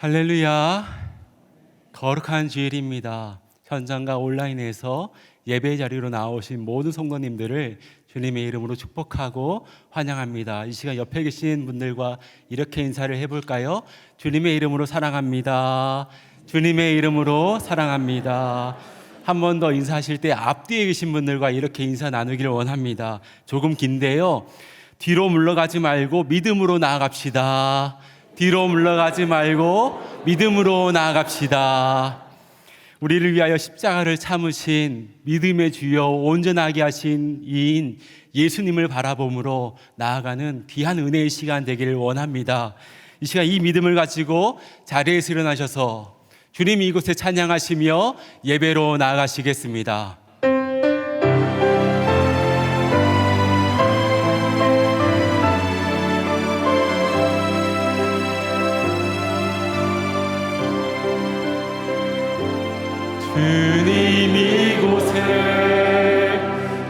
할렐루야. 거룩한 주일입니다. 현장과 온라인에서 예배 자리로 나오신 모든 성도님들을 주님의 이름으로 축복하고 환영합니다. 이 시간 옆에 계신 분들과 이렇게 인사를 해볼까요? 주님의 이름으로 사랑합니다. 주님의 이름으로 사랑합니다. 한 번 더 인사하실 때 앞뒤에 계신 분들과 이렇게 인사 나누기를 원합니다. 조금 긴데요, 뒤로 물러가지 말고 믿음으로 나아갑시다. 뒤로 물러가지 말고 믿음으로 나아갑시다. 우리를 위하여 십자가를 참으신 믿음의 주여 온전하게 하신 이인 예수님을 바라봄으로 나아가는 귀한 은혜의 시간 되기를 원합니다. 이 시간 이 믿음을 가지고 자리에서 일어나셔서 주님이 이곳에 찬양하시며 예배로 나아가시겠습니다.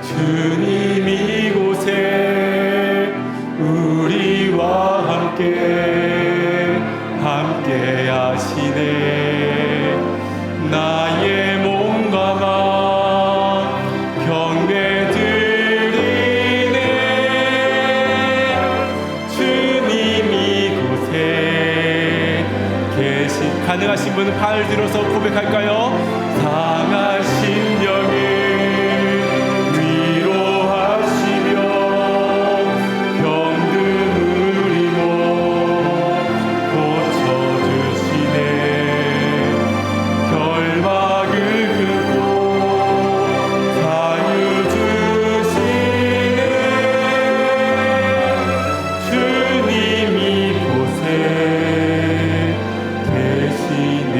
주님 이곳에 우리와 함께 하시네. 나의 몸과 마음 경배 드리네. 주님 이곳에 가능하신 분은 팔을 들어서 고백할까요? 상하신 영을 위로하시며 병든 우리 몸 고쳐주시네. 결박을 끄고 자유 주시네. 주님 이곳에 계시네.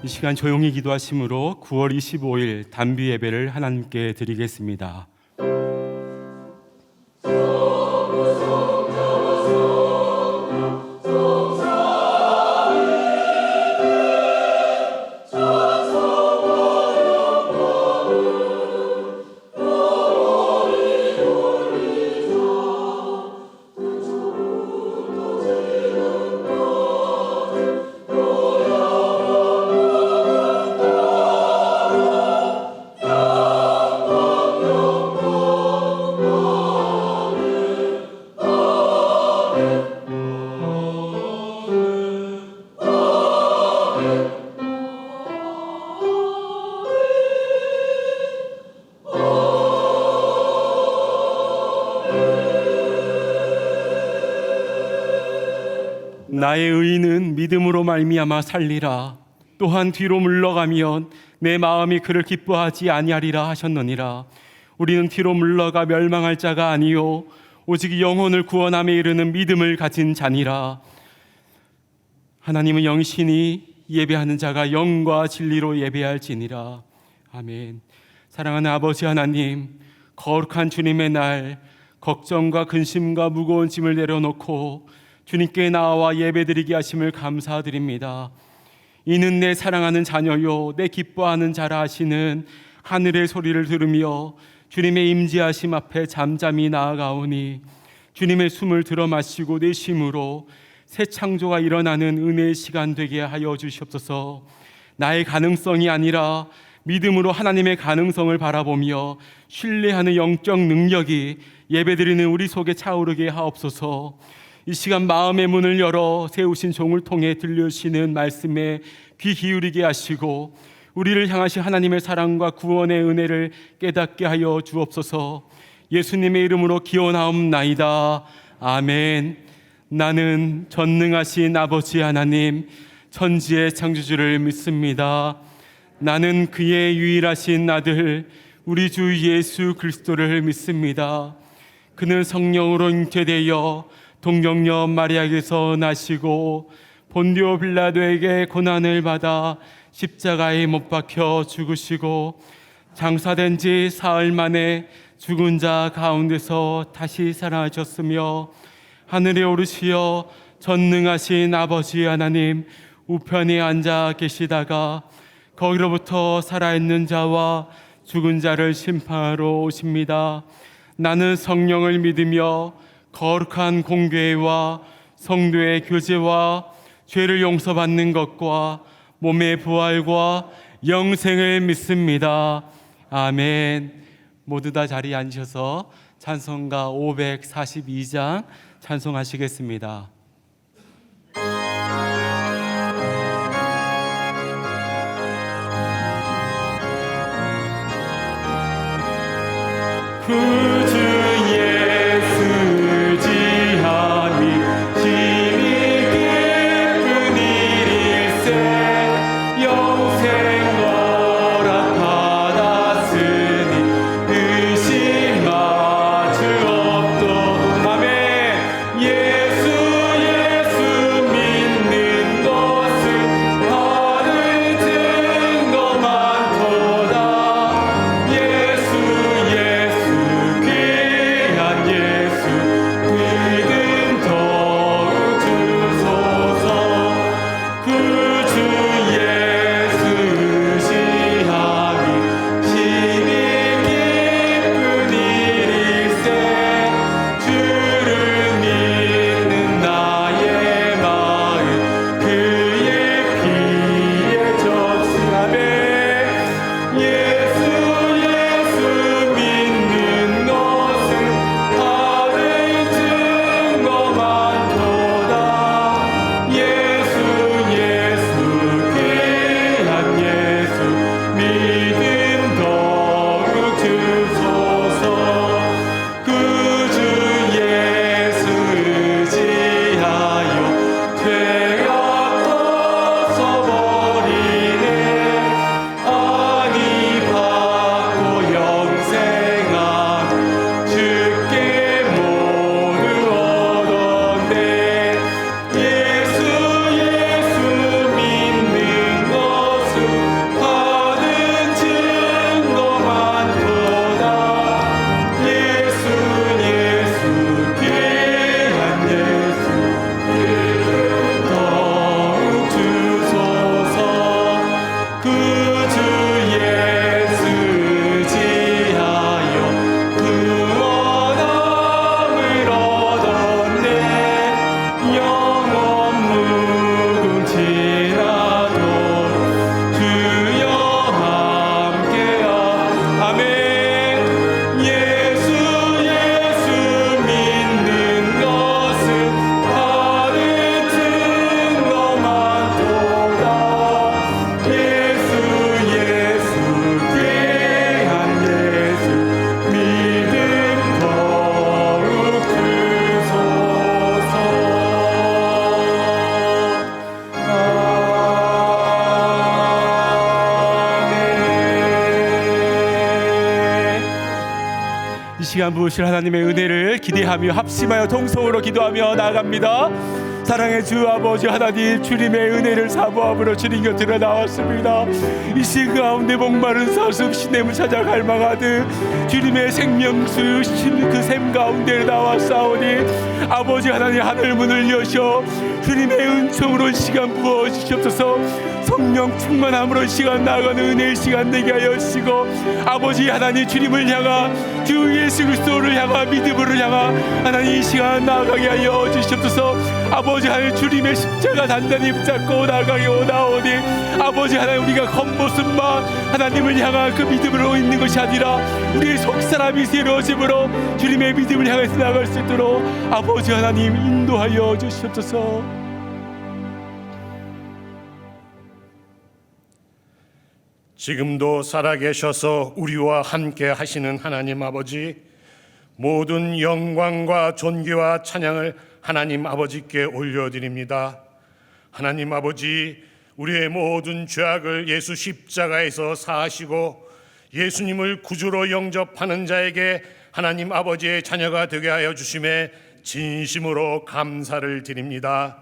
이 시간 조용히 기도하심으로 9월 25일 단비 예배를 하나님께 드리겠습니다. 나의 의인은 믿음으로 말미암아 살리라. 또한 뒤로 물러가면 내 마음이 그를 기뻐하지 아니하리라 하셨느니라. 우리는 뒤로 물러가 멸망할 자가 아니요 오직 영혼을 구원함에 이르는 믿음을 가진 자니라. 하나님은 영신이 예배하는 자가 영과 진리로 예배할지니라. 아멘. 사랑하는 아버지 하나님, 거룩한 주님의 날, 걱정과 근심과 무거운 짐을 내려놓고 주님께 나와 예배드리게 하심을 감사드립니다. 이는 내 사랑하는 자녀요 내 기뻐하는 자라 하시는 하늘의 소리를 들으며 주님의 임재하심 앞에 잠잠히 나아가오니 주님의 숨을 들어 마시고 내 쉼으로 새 창조가 일어나는 은혜의 시간 되게 하여 주시옵소서. 나의 가능성이 아니라 믿음으로 하나님의 가능성을 바라보며 신뢰하는 영적 능력이 예배드리는 우리 속에 차오르게 하옵소서. 이 시간 마음의 문을 열어 세우신 종을 통해 들려주시는 말씀에 귀 기울이게 하시고 우리를 향하신 하나님의 사랑과 구원의 은혜를 깨닫게 하여 주옵소서. 예수님의 이름으로 기원하옵나이다. 아멘. 나는 전능하신 아버지 하나님 천지의 창조주를 믿습니다. 나는 그의 유일하신 아들 우리 주 예수 그리스도를 믿습니다. 그는 성령으로 잉태되어 동정녀 마리아에게서 나시고 본디오 빌라도에게 고난을 받아 십자가에 못 박혀 죽으시고 장사된 지 사흘 만에 죽은 자 가운데서 다시 살아나셨으며 하늘에 오르시어 전능하신 아버지 하나님 우편에 앉아 계시다가 거기로부터 살아있는 자와 죽은 자를 심판하러 오십니다. 나는 성령을 믿으며 거룩한 공교회와 성도의 교제와 죄를 용서받는 것과 몸의 부활과 영생을 믿습니다. 아멘. 모두 다 자리에 앉으셔서 찬송가 542장 찬송하시겠습니다. 구주 예수 지함이 심히 기쁜 일일세 영생 허락 받았으니 의심하주 없도 아멘. 예수 믿는 것은 다른 증거 많도다. 예수 귀한 예수 믿음 더욱 주소서. 구주 예수 의지함이 심히 기쁜 일일세 주를 믿는 나의 마음 그의 피에 적시하네. 예수 믿는 것은 다른 증거 많도다. 예수 귀한 예수 믿음 더욱 주소서. 구주 예수 의지하여 죄악 벗어버리네. 아니 받고 영생함 주께 모두 얻었네. 예수 믿는 것은 다른 증거 많도다. 예수 귀한 예수 믿음 더욱 주소서. 구주 예수 의지하여 구원함을 얻었네. 영원 무궁지라도 주여 함께하 아멘. 예수 믿는 것은 다른 증거 많도다. 예수 귀한 예수 믿음 더욱 주소서. 아멘. 이 시간 부으실 하나님의 은혜를 기대하며 합심하여 통성으로 기도하며 나아갑니다. 사랑의 주 아버지 하나님, 주님의 은혜를 사모함으로 주님 곁으로 나왔습니다. 이 시간 가운데 목마른 사슴 시냇을 찾아 갈망하듯 주님의 생명수 그 샘 가운데 나왔사오니 아버지 하나님, 하늘 문을 여셔 주님의 은총으로 시간 부어주시옵소서. 성령 충만함으로 이 시간 나아가는 은혜의 시간 되게 하여 주시고, 아버지 하나님, 주님을 향한 주 예수 그리스도를 향한 믿음으로 향한 하나님 이 시간 나아가게 하여 주시옵소서. 아버지 하나님, 주님의 십자가 단단히 붙잡고 나아가게 오나오니 아버지 하나님, 우리가 겉모습만 하나님을 향한 그 믿음으로 있는 것이 아니라 우리의 속사람이 새로워짐으로 주님의 믿음을 향해서 나아갈 수 있도록 아버지 하나님 인도하여 주시옵소서. 지금도 살아계셔서 우리와 함께 하시는 하나님 아버지, 모든 영광과 존귀와 찬양을 하나님 아버지께 올려드립니다. 하나님 아버지, 우리의 모든 죄악을 예수 십자가에서 사하시고 예수님을 구주로 영접하는 자에게 하나님 아버지의 자녀가 되게 하여 주심에 진심으로 감사를 드립니다.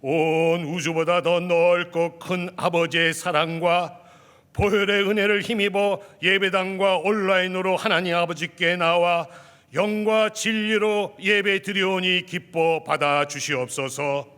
온 우주보다 더 넓고 큰 아버지의 사랑과 보혈의 은혜를 힘입어 예배당과 온라인으로 하나님 아버지께 나와 영과 진리로 예배 드리오니 기뻐 받아 주시옵소서.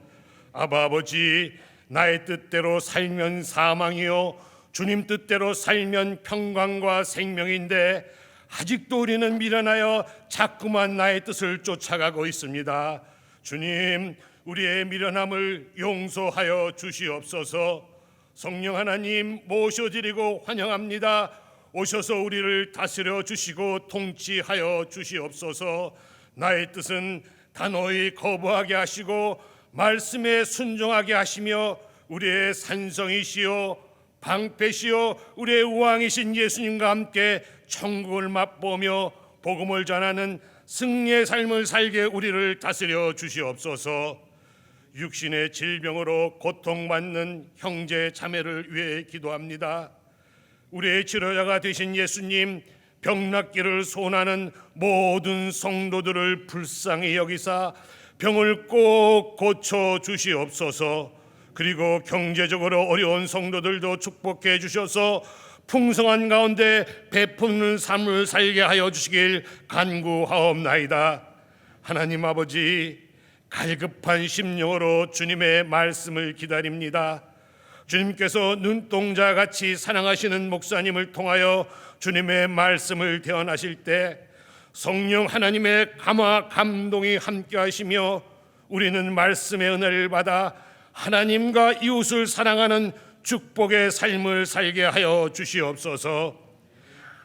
아바 아버지, 나의 뜻대로 살면 사망이요 주님 뜻대로 살면 평강과 생명인데 아직도 우리는 미련하여 자꾸만 나의 뜻을 쫓아가고 있습니다. 주님, 우리의 미련함을 용서하여 주시옵소서. 성령 하나님 모셔드리고 환영합니다. 오셔서 우리를 다스려 주시고 통치하여 주시옵소서. 나의 뜻은 단호히 거부하게 하시고 말씀에 순종하게 하시며 우리의 산성이시요 방패시요 우리의 우왕이신 예수님과 함께 천국을 맛보며 복음을 전하는 승리의 삶을 살게 우리를 다스려 주시옵소서. 육신의 질병으로 고통받는 형제 자매를 위해 기도합니다. 우리의 치료자가 되신 예수님, 병낫기를 소원하는 모든 성도들을 불쌍히 여기사 병을 꼭 고쳐 주시옵소서. 그리고 경제적으로 어려운 성도들도 축복해 주셔서 풍성한 가운데 베푸는 삶을 살게 하여 주시길 간구하옵나이다. 하나님 아버지, 갈급한 심령으로 주님의 말씀을 기다립니다. 주님께서 눈동자같이 사랑하시는 목사님을 통하여 주님의 말씀을 대언하실 때 성령 하나님의 감화 감동이 함께 하시며 우리는 말씀의 은혜를 받아 하나님과 이웃을 사랑하는 축복의 삶을 살게 하여 주시옵소서.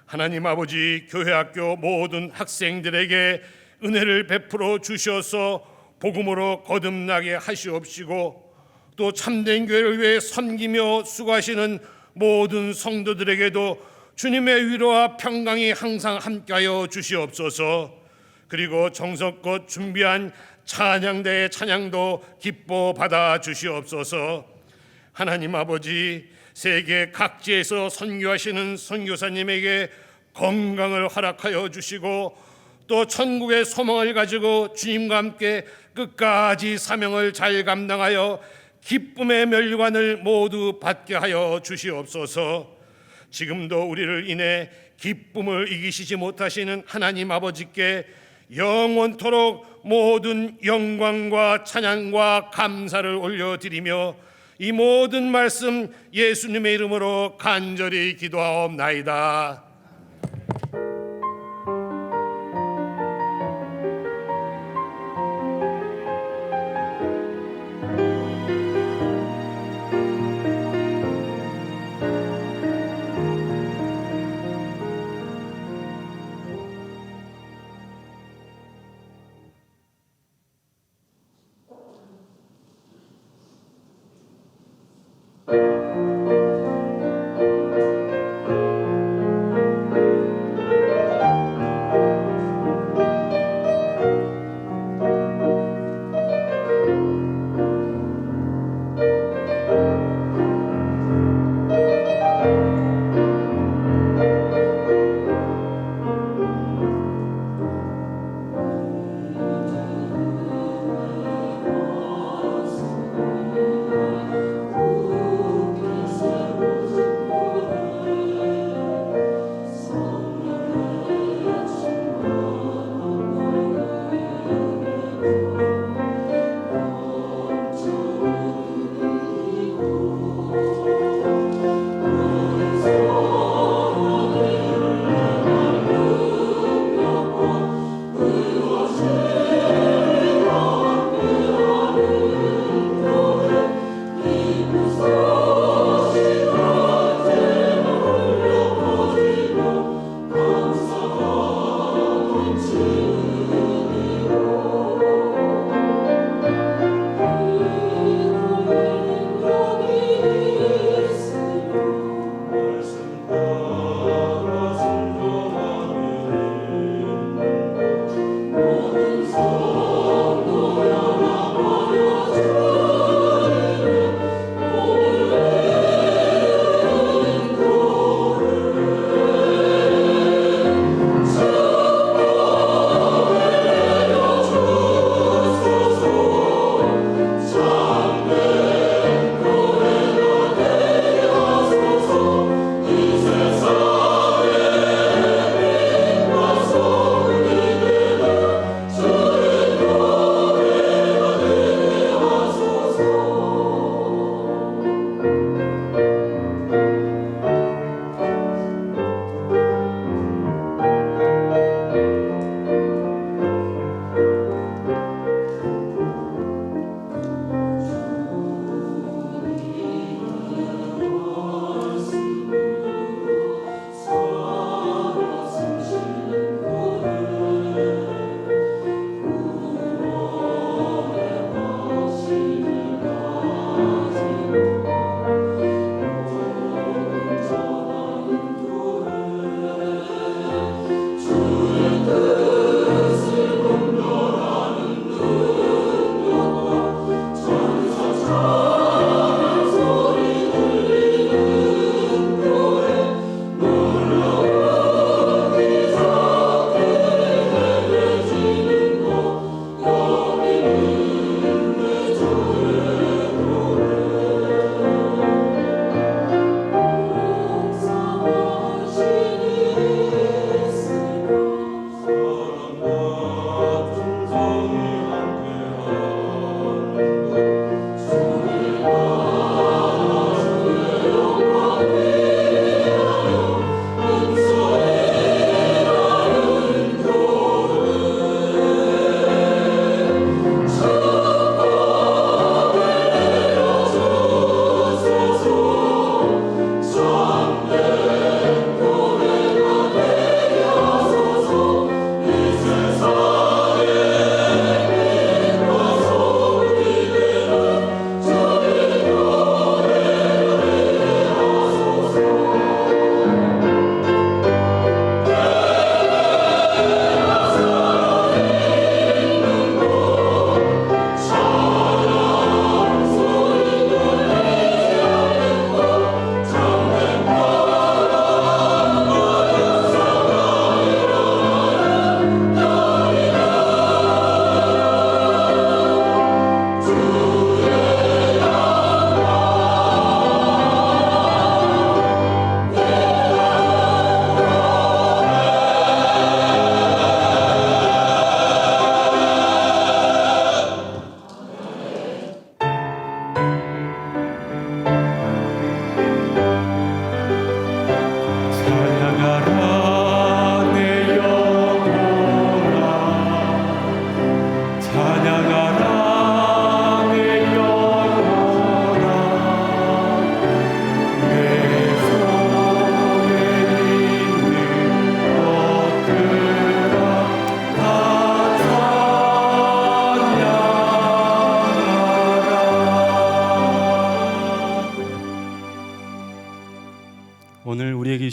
하나님 아버지, 교회학교 모든 학생들에게 은혜를 베풀어 주셔서 복음으로 거듭나게 하시옵시고 또 참된 교회를 위해 섬기며 수고하시는 모든 성도들에게도 주님의 위로와 평강이 항상 함께하여 주시옵소서. 그리고 정성껏 준비한 찬양대의 찬양도 기뻐 받아 주시옵소서. 하나님 아버지, 세계 각지에서 선교하시는 선교사님에게 건강을 허락하여 주시고 또 천국의 소망을 가지고 주님과 함께 끝까지 사명을 잘 감당하여 기쁨의 멸관을 모두 받게 하여 주시옵소서. 지금도 우리를 인해 기쁨을 이기시지 못하시는 하나님 아버지께 영원토록 모든 영광과 찬양과 감사를 올려드리며 이 모든 말씀 예수님의 이름으로 간절히 기도하옵나이다.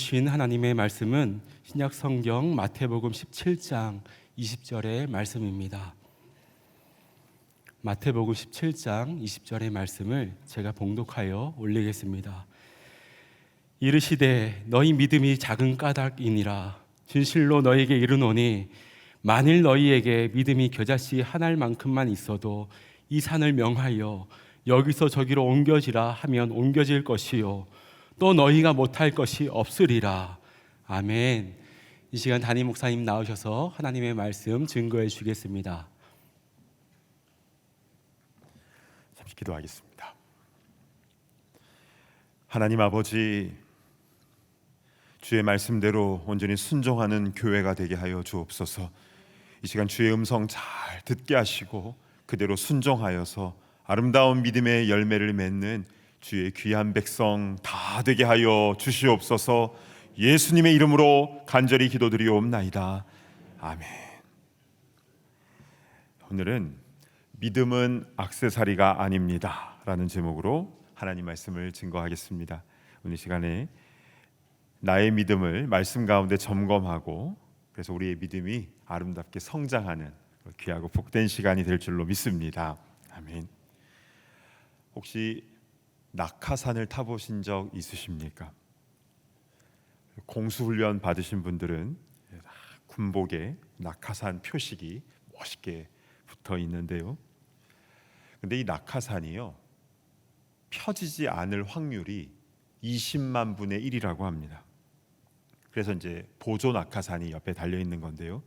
주신 하나님의 말씀은 신약 성경 마태복음 17장 20절의 말씀입니다. 마태복음 17장 20절의 말씀을 제가 봉독하여 올리겠습니다. 이르시되 너희 믿음이 작은 까닭이니라. 진실로 너희에게 이르노니 만일 너희에게 믿음이 겨자씨 한 알만큼만 있어도 이 산을 명하여 여기서 저기로 옮겨지라 하면 옮겨질 것이요 또 너희가 못할 것이 없으리라. 아멘. 이 시간 담임 목사님 나오셔서 하나님의 말씀 증거해 주시겠습니다. 잠시 기도하겠습니다. 하나님 아버지, 주의 말씀대로 온전히 순종하는 교회가 되게 하여 주옵소서. 이 시간 주의 음성 잘 듣게 하시고 그대로 순종하여서 아름다운 믿음의 열매를 맺는 주의 귀한 백성 다 되게 하여 주시옵소서. 예수님의 이름으로 간절히 기도드리옵나이다. 아멘. 오늘은 믿음은 액세서리가 아닙니다 라는 제목으로 하나님 말씀을 증거하겠습니다. 오늘 시간에 나의 믿음을 말씀 가운데 점검하고 그래서 우리의 믿음이 아름답게 성장하는 귀하고 복된 시간이 될 줄로 믿습니다. 아멘. 혹시 낙하산을 타보신 적 있으십니까? 공수훈련 받으신 분들은 군복에 낙하산 표식이 멋있게 붙어 있는데요. 근데 이 낙하산이요, 펴지지 않을 확률이 20만 분의 1이라고 합니다. 그래서 이제 보조 낙하산이 옆에 달려 있는 건데요.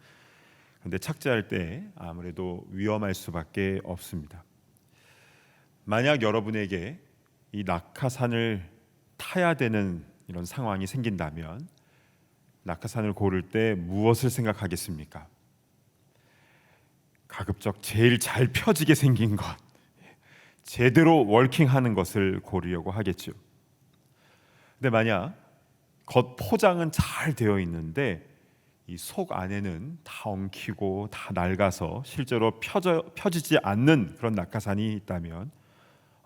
그런데 착지할 때 아무래도 위험할 수밖에 없습니다. 만약 여러분에게 이 낙하산을 타야 되는 이런 상황이 생긴다면 낙하산을 고를 때 무엇을 생각하겠습니까? 가급적 제일 잘 펴지게 생긴 것, 제대로 워킹하는 것을 고르려고 하겠죠. 근데 만약 겉 포장은 잘 되어 있는데 이 속 안에는 다 엉키고 다 낡아서 실제로 펴지지 않는 그런 낙하산이 있다면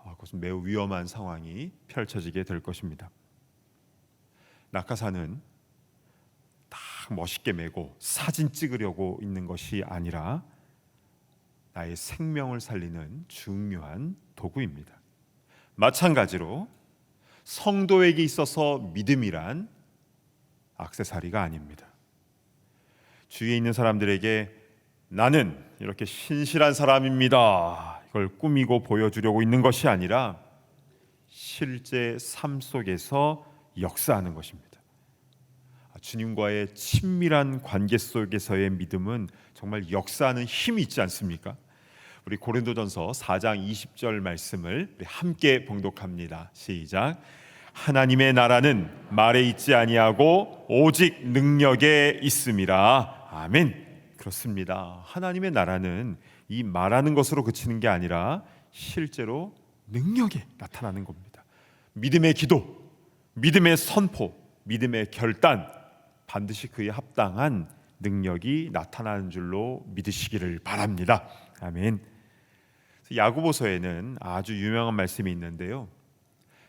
그것은 매우 위험한 상황이 펼쳐지게 될 것입니다. 낙하산은 딱 멋있게 메고 사진 찍으려고 있는 것이 아니라 나의 생명을 살리는 중요한 도구입니다. 마찬가지로 성도에게 있어서 믿음이란 액세서리가 아닙니다. 주위에 있는 사람들에게 나는 이렇게 신실한 사람입니다, 이걸 꾸미고 보여주려고 있는 것이 아니라 실제 삶 속에서 역사하는 것입니다. 주님과의 친밀한 관계 속에서의 믿음은 정말 역사하는 힘이 있지 않습니까? 우리 고린도전서 4장 20절 말씀을 함께 봉독합니다. 시작. 하나님의 나라는 말에 있지 아니하고 오직 능력에 있음이라. 아멘. 그렇습니다. 하나님의 나라는 이 말하는 것으로 그치는 게 아니라 실제로 능력에 나타나는 겁니다. 믿음의 기도, 믿음의 선포, 믿음의 결단, 반드시 그에 합당한 능력이 나타나는 줄로 믿으시기를 바랍니다. 아멘. 야고보서에는 아주 유명한 말씀이 있는데요.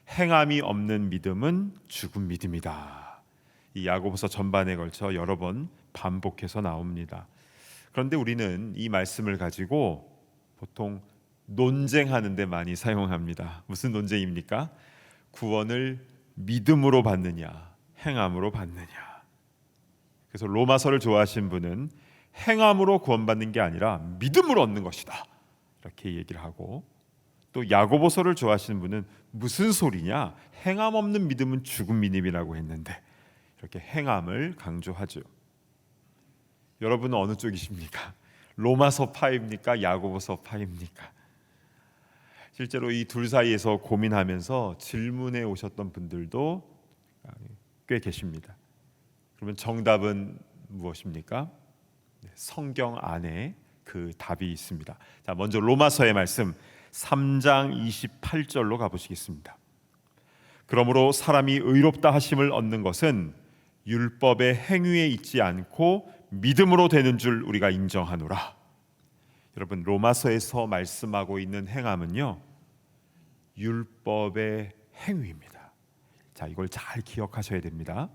행함이 없는 믿음은 죽은 믿음이다. 이 야고보서 전반에 걸쳐 여러 번 반복해서 나옵니다. 그런데 우리는 이 말씀을 가지고 보통 논쟁하는 데 많이 사용합니다. 무슨 논쟁입니까? 구원을 믿음으로 받느냐, 행함으로 받느냐. 그래서 로마서를 좋아하신 분은 행함으로 구원받는 게 아니라 믿음으로 얻는 것이다, 이렇게 얘기를 하고, 또 야고보서를 좋아하시는 분은 무슨 소리냐, 행함 없는 믿음은 죽은 믿음이라고 했는데 이렇게 행함을 강조하죠. 여러분은 어느 쪽이십니까? 로마서 파입니까? 야고보서 파입니까? 실제로 이 둘 사이에서 고민하면서 질문해 오셨던 분들도 꽤 계십니다. 그러면 정답은 무엇입니까? 성경 안에 그 답이 있습니다. 자, 먼저 로마서의 말씀 3장 28절로 가보시겠습니다. 그러므로 사람이 의롭다 하심을 얻는 것은 율법의 행위에 있지 않고 믿음으로 되는 줄 우리가 인정하노라. 여러분, 로마서에서 말씀하고 있는 행함은요, 율법의 행위입니다. 자, 이걸 잘 기억하셔야 됩니다.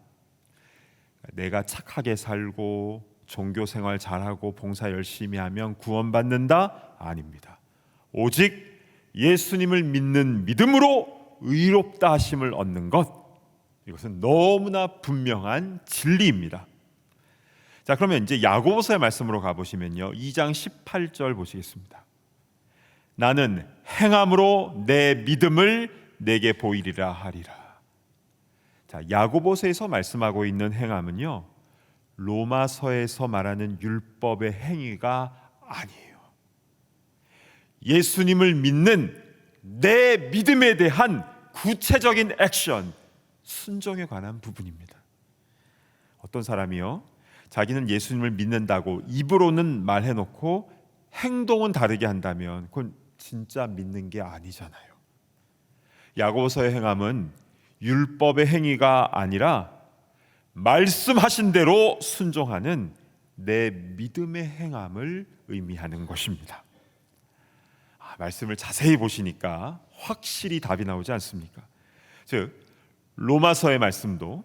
내가 착하게 살고 종교 생활 잘하고 봉사 열심히 하면 구원받는다? 아닙니다. 오직 예수님을 믿는 믿음으로 의롭다 하심을 얻는 것, 이것은 너무나 분명한 진리입니다. 자, 그러면 이제 야고보서의 말씀으로 가보시면요, 2장 18절 보시겠습니다. 나는 행함으로 내 믿음을 내게 보이리라 하리라. 자, 야고보서에서 말씀하고 있는 행함은요, 로마서에서 말하는 율법의 행위가 아니에요. 예수님을 믿는 내 믿음에 대한 구체적인 액션, 순종에 관한 부분입니다. 어떤 사람이요, 자기는 예수님을 믿는다고 입으로는 말해놓고 행동은 다르게 한다면 그건 진짜 믿는 게 아니잖아요. 야고보서의 행함은 율법의 행위가 아니라 말씀하신 대로 순종하는 내 믿음의 행함을 의미하는 것입니다. 말씀을 자세히 보시니까 확실히 답이 나오지 않습니까? 즉, 로마서의 말씀도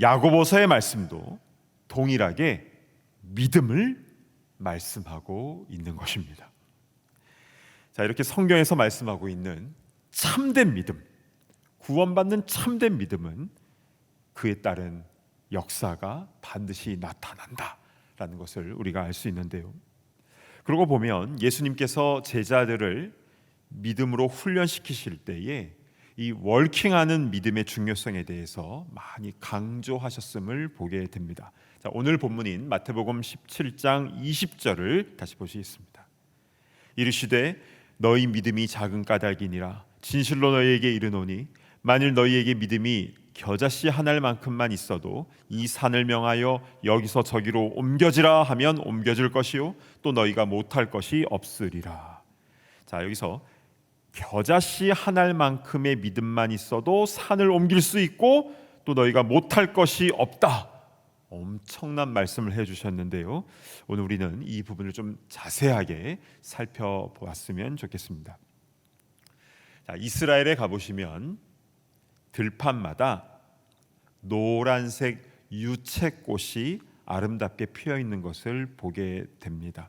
야고보서의 말씀도 동일하게 믿음을 말씀하고 있는 것입니다. 자, 이렇게 성경에서 말씀하고 있는 참된 믿음, 구원받는 참된 믿음은 그에 따른 역사가 반드시 나타난다라는 것을 우리가 알 수 있는데요. 그러고 보면 예수님께서 제자들을 믿음으로 훈련시키실 때에 이 월킹하는 믿음의 중요성에 대해서 많이 강조하셨음을 보게 됩니다. 자, 오늘 본문인 마태복음 17장 20절을 다시 보시겠습니다. 이르시되 너희 믿음이 작은 까닭이니라. 진실로 너희에게 이르노니 만일 너희에게 믿음이 겨자씨 한 알만큼만 있어도 이 산을 명하여 여기서 저기로 옮겨지라 하면 옮겨질 것이요 또 너희가 못할 것이 없으리라. 자, 여기서 겨자씨 한 알만큼의 믿음만 있어도 산을 옮길 수 있고 또 너희가 못할 것이 없다. 엄청난 말씀을 해주셨는데요. 오늘 우리는 이 부분을 좀 자세하게 살펴보았으면 좋겠습니다. 자, 이스라엘에 가보시면 들판마다 노란색 유채꽃이 아름답게 피어 있는 것을 보게 됩니다.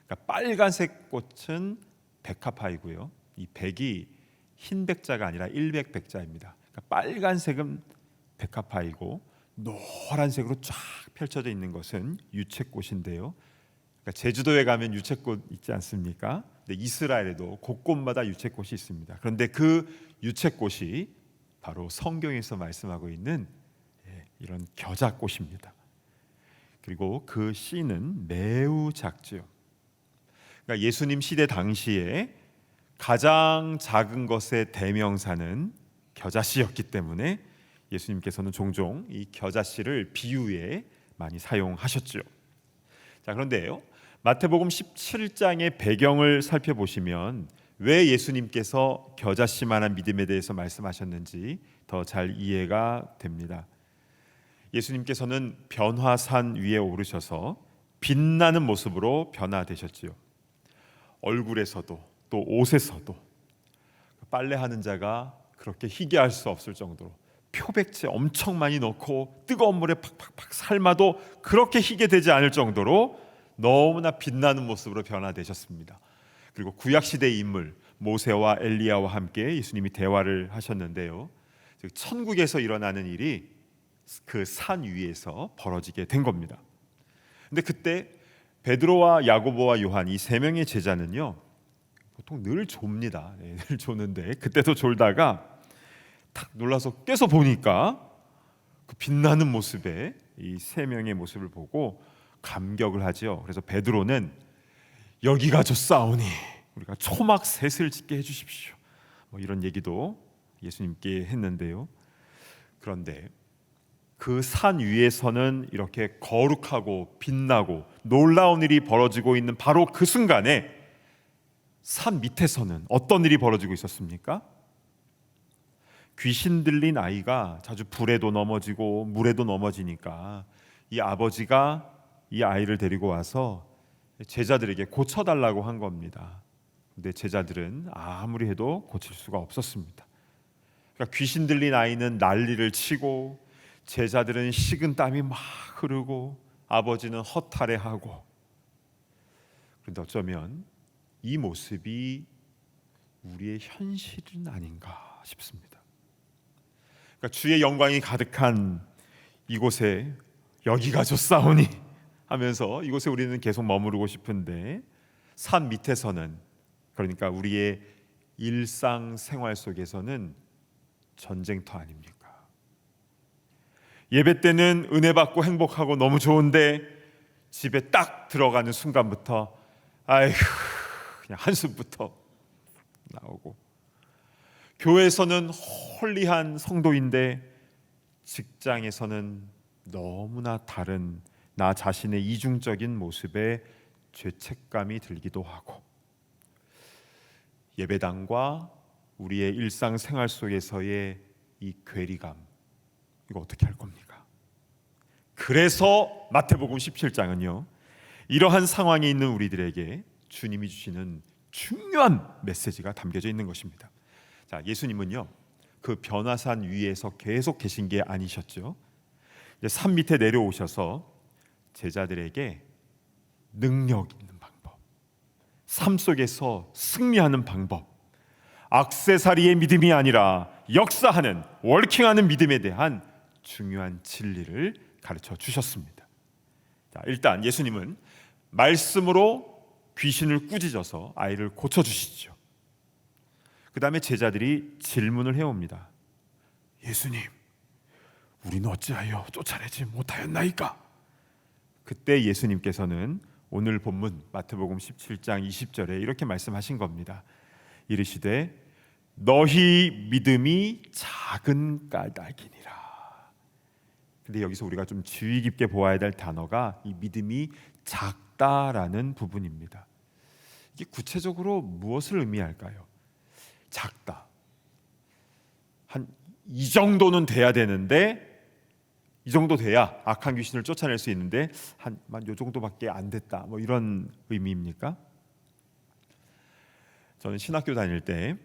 그러니까 빨간색 꽃은 백합화이고요, 이 백이 흰 백자가 아니라 일백백자입니다. 그러니까 빨간색은 백합화이고 노란색으로 쫙 펼쳐져 있는 것은 유채꽃인데요. 그러니까 제주도에 가면 유채꽃 있지 않습니까? 근데 이스라엘에도 곳곳마다 유채꽃이 있습니다. 그런데 그 유채꽃이 바로 성경에서 말씀하고 있는 이런 겨자꽃입니다. 그리고 그 씨는 매우 작죠. 그러니까 예수님 시대 당시에 가장 작은 것의 대명사는 겨자씨였기 때문에 예수님께서는 종종 이 겨자씨를 비유에 많이 사용하셨죠. 자, 그런데요, 마태복음 17장의 배경을 살펴보시면 왜 예수님께서 겨자씨만한 믿음에 대해서 말씀하셨는지 더 잘 이해가 됩니다. 예수님께서는 변화산 위에 오르셔서 빛나는 모습으로 변화되셨지요. 얼굴에서도 또 옷에서도 빨래하는 자가 그렇게 희게할 수 없을 정도로 표백제 엄청 많이 넣고 뜨거운 물에 팍팍팍 삶아도 그렇게 희게 되지 않을 정도로 너무나 빛나는 모습으로 변화되셨습니다. 그리고 구약시대의 인물 모세와 엘리야와 함께 예수님이 대화를 하셨는데요, 즉 천국에서 일어나는 일이 그 산 위에서 벌어지게 된 겁니다. 근데 그때 베드로와 야고보와 요한 이 세 명의 제자는요, 보통 늘 좁니다. 늘 조는데 그때도 졸다가 탁 놀라서 깨서 보니까 그 빛나는 모습에 이 세 명의 모습을 보고 감격을 하죠. 그래서 베드로는 여기가 좋사오니 우리가 초막 셋을 짓게 해주십시오, 뭐 이런 얘기도 예수님께 했는데요. 그런데 그 산 위에서는 이렇게 거룩하고 빛나고 놀라운 일이 벌어지고 있는 바로 그 순간에 산 밑에서는 어떤 일이 벌어지고 있었습니까? 귀신 들린 아이가 자주 불에도 넘어지고 물에도 넘어지니까 이 아버지가 이 아이를 데리고 와서 제자들에게 고쳐달라고 한 겁니다. 근데 제자들은 아무리 해도 고칠 수가 없었습니다. 그러니까 귀신 들린 아이는 난리를 치고 제자들은 식은 땀이 막 흐르고 아버지는 허탈해하고, 그런데 어쩌면 이 모습이 우리의 현실은 아닌가 싶습니다. 그러니까 주의 영광이 가득한 이곳에 여기가 좋사오니 하면서 이곳에 우리는 계속 머무르고 싶은데, 산 밑에서는, 그러니까 우리의 일상생활 속에서는 전쟁터 아닙니까? 예배 때는 은혜 받고 행복하고 너무 좋은데 집에 딱 들어가는 순간부터 아이고 그냥 한숨부터 나오고, 교회에서는 홀리한 성도인데 직장에서는 너무나 다른 나 자신의 이중적인 모습에 죄책감이 들기도 하고, 예배당과 우리의 일상생활 속에서의 이 괴리감, 이거 어떻게 할 겁니까? 그래서 마태복음 17장은요, 이러한 상황에 있는 우리들에게 주님이 주시는 중요한 메시지가 담겨져 있는 것입니다. 자, 예수님은요 그 변화산 위에서 계속 계신 게 아니셨죠. 이제 산 밑에 내려오셔서 제자들에게 능력 있는 방법, 삶 속에서 승리하는 방법, 액세서리의 믿음이 아니라 역사하는, 워킹하는 믿음에 대한 중요한 진리를 가르쳐 주셨습니다. 자, 일단 예수님은 말씀으로 귀신을 꾸짖어서 아이를 고쳐 주시죠. 그 다음에 제자들이 질문을 해옵니다. 예수님, 우리는 어찌하여 쫓아내지 못하였나이까? 그때 예수님께서는 오늘 본문 마태복음 17장 20절에 이렇게 말씀하신 겁니다. 이르시되 너희 믿음이 작은 까닭이니라. 근데 여기서 우리가 좀 주의 깊게 보아야 될 단어가 이 믿음이 작다라는 부분입니다. 이게 구체적으로 무엇을 의미할까요? 작다. 한 이 정도는 돼야 되는데, 이 정도 돼야 악한 귀신을 쫓아낼 수 있는데 한 요 정도밖에 안 됐다, 뭐 이런 의미입니까? 저는 신학교 다닐 때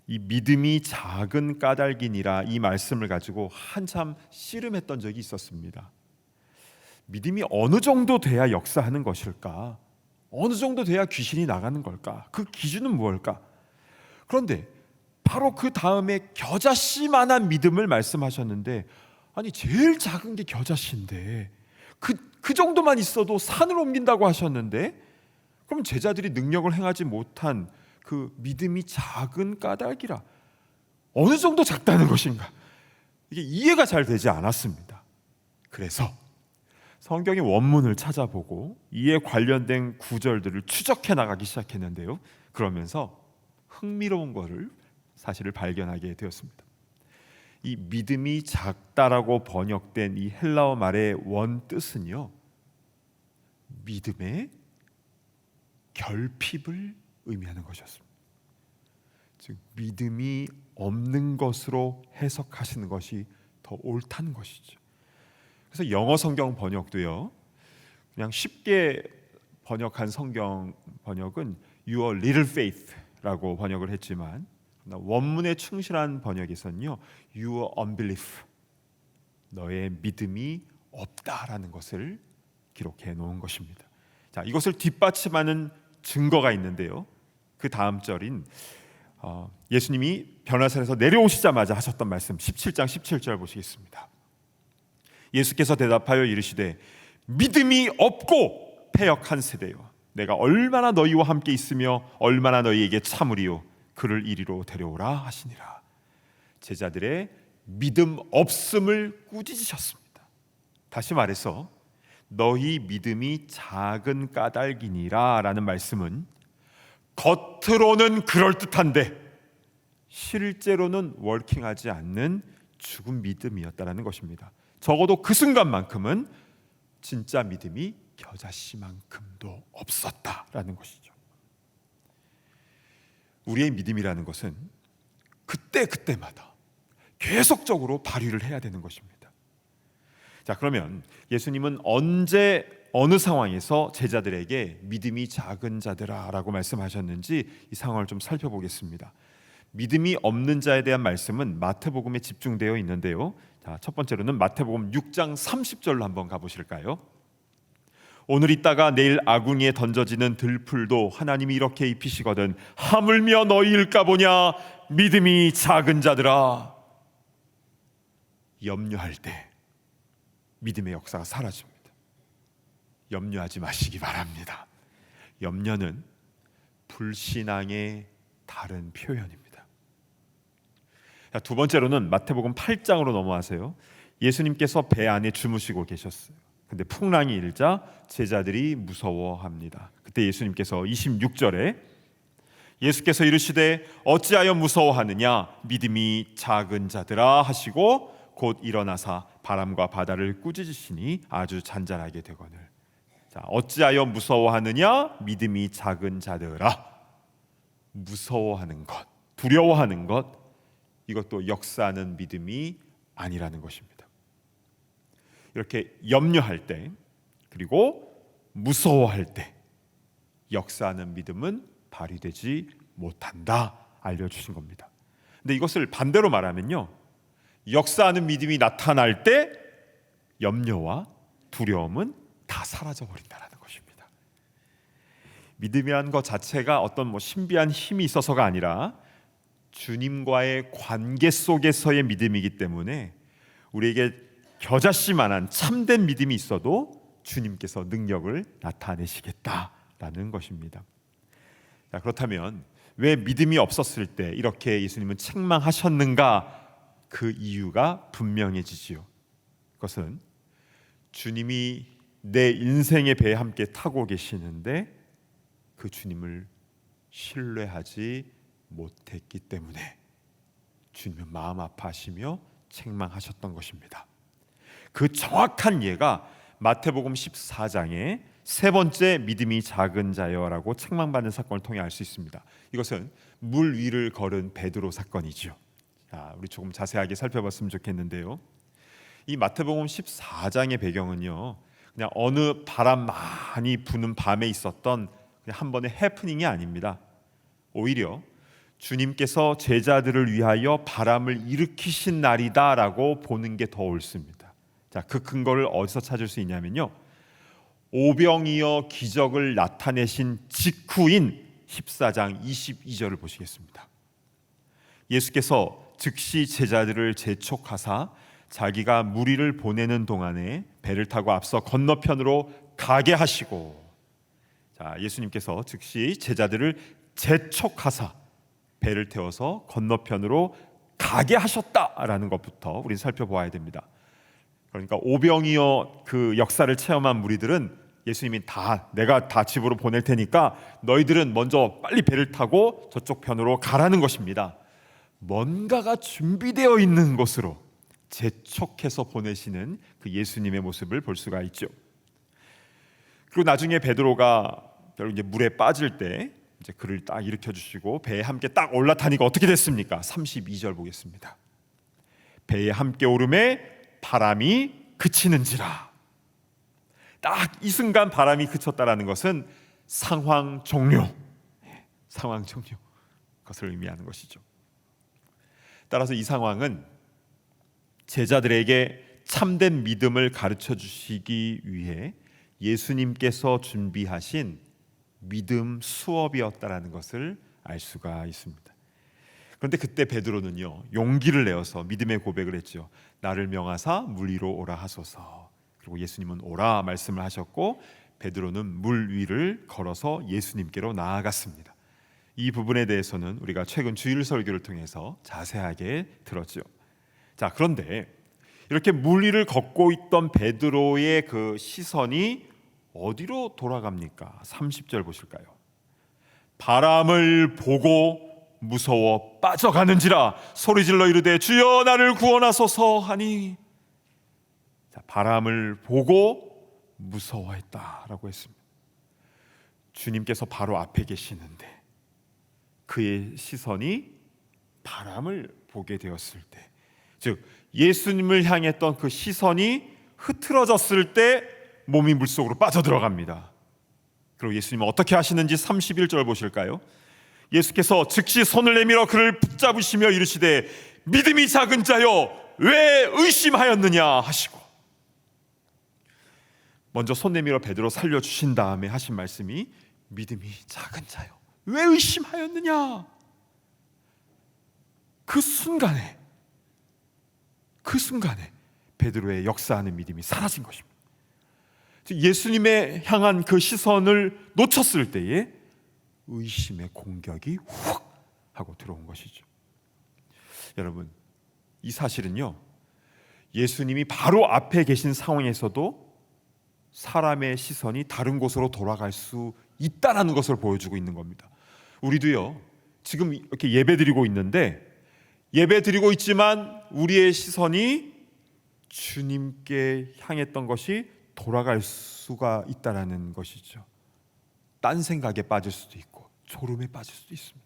이 믿음이 작은 까닭이니라 이 말씀을 가지고 한참 씨름했던 적이 있었습니다. 믿음이 어느 정도 돼야 역사하는 것일까? 어느 정도 돼야 귀신이 나가는 걸까? 그 기준은 무엇일까? 그런데 바로 그 다음에 겨자씨만한 믿음을 말씀하셨는데, 아니 제일 작은 게 겨자씨인데 그 정도만 있어도 산을 옮긴다고 하셨는데, 그럼 제자들이 능력을 행하지 못한 그 믿음이 작은 까닭이라 어느 정도 작다는 것인가? 이게 이해가 잘 되지 않았습니다. 그래서 성경의 원문을 찾아보고 이에 관련된 구절들을 추적해 나가기 시작했는데요, 그러면서 흥미로운 것을 사실을 발견하게 되었습니다. 이 믿음이 작다라고 번역된 이 헬라어 말의 원 뜻은요, 믿음의 결핍을 의미하는 것이었습니다. 즉 믿음이 없는 것으로 해석하시는 것이 더 옳다는 것이죠. 그래서 영어 성경 번역도요, 그냥 쉽게 번역한 성경 번역은 Your little faith라고 번역을 했지만, 원문에 충실한 번역에서는요, Your unbelief, 너의 믿음이 없다라는 것을 기록해 놓은 것입니다. 자, 이것을 뒷받침하는 증거가 있는데요, 그 다음 절인 예수님이 변화산에서 내려오시자마자 하셨던 말씀 17장 17절 보시겠습니다. 예수께서 대답하여 이르시되 믿음이 없고 패역한 세대여, 내가 얼마나 너희와 함께 있으며 얼마나 너희에게 참으리요, 그를 이리로 데려오라 하시니라. 제자들의 믿음 없음을 꾸짖으셨습니다. 다시 말해서 너희 믿음이 작은 까닭이니라 라는 말씀은 겉으로는 그럴듯한데 실제로는 워킹하지 않는 죽은 믿음이었다는 것입니다. 적어도 그 순간만큼은 진짜 믿음이 겨자씨만큼도 없었다라는 것이죠. 우리의 믿음이라는 것은 그때마다 계속적으로 발휘를 해야 되는 것입니다. 자, 그러면 예수님은 언제 어느 상황에서 제자들에게 믿음이 작은 자들아 라고 말씀하셨는지 이 상황을 좀 살펴보겠습니다. 믿음이 없는 자에 대한 말씀은 마태복음에 집중되어 있는데요. 자, 첫 번째로는 마태복음 6장 30절로 한번 가보실까요? 오늘 있다가 내일 아궁이에 던져지는 들풀도 하나님이 이렇게 입히시거든 하물며 너희일까 보냐 믿음이 작은 자들아. 염려할 때 믿음의 역사가 사라집니다. 염려하지 마시기 바랍니다. 염려는 불신앙의 다른 표현입니다. 자, 두 번째로는 마태복음 8장으로 넘어가세요. 예수님께서 배 안에 주무시고 계셨어요. 근데 풍랑이 일자 제자들이 무서워합니다. 그때 예수님께서 26절에 예수께서 이르시되 어찌하여 무서워하느냐 믿음이 작은 자들아 하시고 곧 일어나사 바람과 바다를 꾸짖으시니 아주 잔잔하게 되거늘. 자, 어찌하여 무서워하느냐 믿음이 작은 자들아. 무서워하는 것, 두려워하는 것, 이것도 역사하는 믿음이 아니라는 것입니다. 이렇게 염려할 때 그리고 무서워할 때 역사하는 믿음은 발휘되지 못한다 알려주신 겁니다. 근데 이것을 반대로 말하면요, 역사하는 믿음이 나타날 때 염려와 두려움은 다 사라져 버린다는 것입니다. 믿음이라는 것 자체가 어떤 신비한 힘이 있어서가 아니라 주님과의 관계 속에서의 믿음이기 때문에 우리에게 겨자씨만한 참된 믿음이 있어도 주님께서 능력을 나타내시겠다라는 것입니다. 자, 그렇다면 왜 믿음이 없었을 때 이렇게 예수님은 책망하셨는가? 그 이유가 분명해지지요. 그것은 주님이 내 인생의 배에 함께 타고 계시는데 그 주님을 신뢰하지 못했기 때문에 주님은 마음 아파하시며 책망하셨던 것입니다. 그 정확한 예가 마태복음 14장의 세 번째 믿음이 작은 자여라고 책망받는 사건을 통해 알 수 있습니다. 이것은 물 위를 걸은 베드로 사건이죠. 자, 우리 조금 자세하게 살펴봤으면 좋겠는데요. 이 마태복음 14장의 배경은요, 그냥 어느 바람 많이 부는 밤에 있었던 그냥 한 번의 해프닝이 아닙니다. 오히려 주님께서 제자들을 위하여 바람을 일으키신 날이다라고 보는 게 더 옳습니다. 자, 그 근거를 어디서 찾을 수 있냐면요, 오병이어 기적을 나타내신 직후인 14장 22절을 보시겠습니다. 예수께서 즉시 제자들을 재촉하사 자기가 무리를 보내는 동안에 배를 타고 앞서 건너편으로 가게 하시고, 자, 예수님께서 즉시 제자들을 재촉하사 배를 태워서 건너편으로 가게 하셨다라는 것부터 우리는 살펴보아야 됩니다. 그러니까 오병이어 그 역사를 체험한 무리들은 예수님이 내가 다 집으로 보낼 테니까 너희들은 먼저 빨리 배를 타고 저쪽 편으로 가라는 것입니다. 뭔가가 준비되어 있는 곳으로 재촉해서 보내시는 그 예수님의 모습을 볼 수가 있죠. 그리고 나중에 베드로가 결국 이제 물에 빠질 때 이제 그를 딱 일으켜 주시고 배에 함께 딱 올라타니까 어떻게 됐습니까? 32절 보겠습니다. 배에 함께 오름에 바람이 그치는지라. 딱 이 순간 바람이 그쳤다라는 것은 상황 종료, 상황 종료, 그것을 의미하는 것이죠. 따라서 이 상황은 제자들에게 참된 믿음을 가르쳐 주시기 위해 예수님께서 준비하신 믿음 수업이었다라는 것을 알 수가 있습니다. 그런데 그때 베드로는요, 용기를 내어서 믿음의 고백을 했죠. 나를 명하사 물 위로 오라 하소서. 그리고 예수님은 오라 말씀을 하셨고 베드로는 물 위를 걸어서 예수님께로 나아갔습니다. 이 부분에 대해서는 우리가 최근 주일 설교를 통해서 자세하게 들었죠. 자, 그런데 이렇게 물 위를 걷고 있던 베드로의 그 시선이 어디로 돌아갑니까? 30절 보실까요? 바람을 보고 무서워 빠져가는지라 소리질러 이르되 주여 나를 구원하소서 하니. 자, 바람을 보고 무서워했다라고 했습니다. 주님께서 바로 앞에 계시는데 그의 시선이 바람을 보게 되었을 때, 즉 예수님을 향했던 그 시선이 흐트러졌을 때 몸이 물속으로 빠져들어갑니다. 그리고 예수님은 어떻게 하시는지 31절 보실까요? 예수께서 즉시 손을 내밀어 그를 붙잡으시며 이르시되 믿음이 작은 자여 왜 의심하였느냐 하시고, 먼저 손 내밀어 베드로 살려주신 다음에 하신 말씀이 믿음이 작은 자여 왜 의심하였느냐. 그 순간에 베드로의 역사하는 믿음이 사라진 것입니다. 예수님의 향한 그 시선을 놓쳤을 때에 의심의 공격이 훅 하고 들어온 것이죠. 여러분, 이 사실은요, 예수님이 바로 앞에 계신 상황에서도 사람의 시선이 다른 곳으로 돌아갈 수 있다라는 것을 보여주고 있는 겁니다. 우리도요, 지금 이렇게 예배드리고 있는데, 예배드리고 있지만 우리의 시선이 주님께 향했던 것이 돌아갈 수가 있다라는 것이죠. 딴 생각에 빠질 수도 있고 졸음에 빠질 수도 있습니다.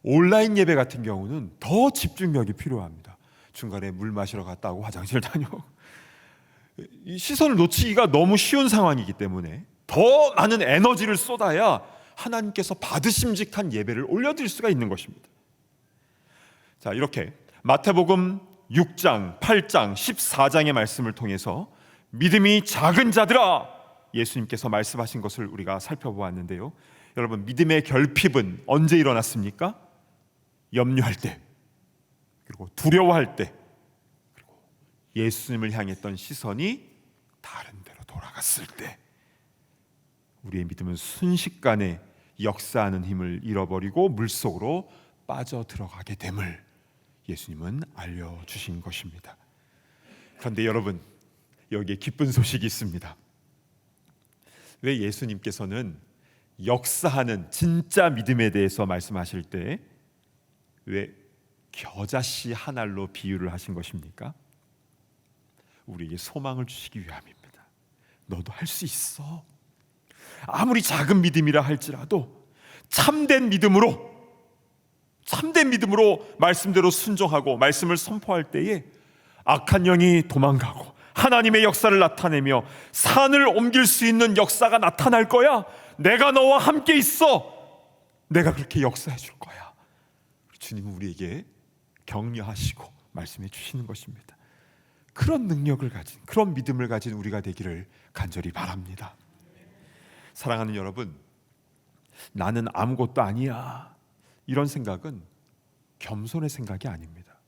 온라인 예배 같은 경우는 더 집중력이 필요합니다. 중간에 물 마시러 갔다 오고 화장실 다녀오고, 이 시선을 놓치기가 너무 쉬운 상황이기 때문에 더 많은 에너지를 쏟아야 하나님께서 받으심직한 예배를 올려드릴 수가 있는 것입니다. 자, 이렇게 마태복음 6장, 8장, 14장의 말씀을 통해서 믿음이 작은 자들아, 예수님께서 말씀하신 것을 우리가 살펴보았는데요. 여러분, 믿음의 결핍은 언제 일어났습니까? 염려할 때, 그리고 두려워할 때, 그리고 예수님을 향했던 시선이 다른 데로 돌아갔을 때, 우리의 믿음은 순식간에 역사하는 힘을 잃어버리고 물속으로 빠져 들어가게 됨을 예수님은 알려주신 것입니다. 그런데 여러분, 여기에 기쁜 소식이 있습니다. 왜 예수님께서는 역사하는 진짜 믿음에 대해서 말씀하실 때 왜 겨자씨 한 알로 비유를 하신 것입니까? 우리에게 소망을 주시기 위함입니다. 너도 할 수 있어. 아무리 작은 믿음이라 할지라도 참된 믿음으로 말씀대로 순종하고 말씀을 선포할 때에 악한 영이 도망가고 하나님의 역사를 나타내며 산을 옮길 수 있는 역사가 나타날 거야. 내가 너와 함께 있어. 내가 그렇게 역사해 줄 거야. 주님은 우리에게 격려하시고 말씀해 주시는 것입니다. 그런 능력을 가진, 그런 믿음을 가진 우리가 되기를 간절히 바랍니다. 사랑하는 여러분, 나는 아무것도 아니야, 이런 생각은 겸손의 생각이 아닙니다.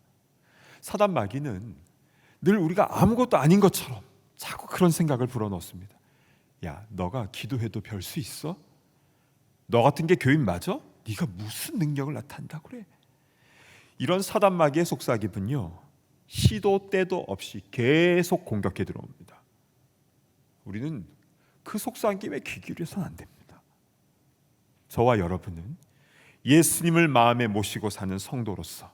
사단 마귀는 늘 우리가 아무것도 아닌 것처럼 자꾸 그런 생각을 불어넣습니다. 야, 너가 기도해도 별 수 있어? 너 같은 게 교인 맞아? 네가 무슨 능력을 나타낸다고 그래? 이런 사단 마귀의 속삭임은요, 시도 때도 없이 계속 공격해 들어옵니다. 우리는 그 속삭임에 귀 기울여서는 안 됩니다. 저와 여러분은 예수님을 마음에 모시고 사는 성도로서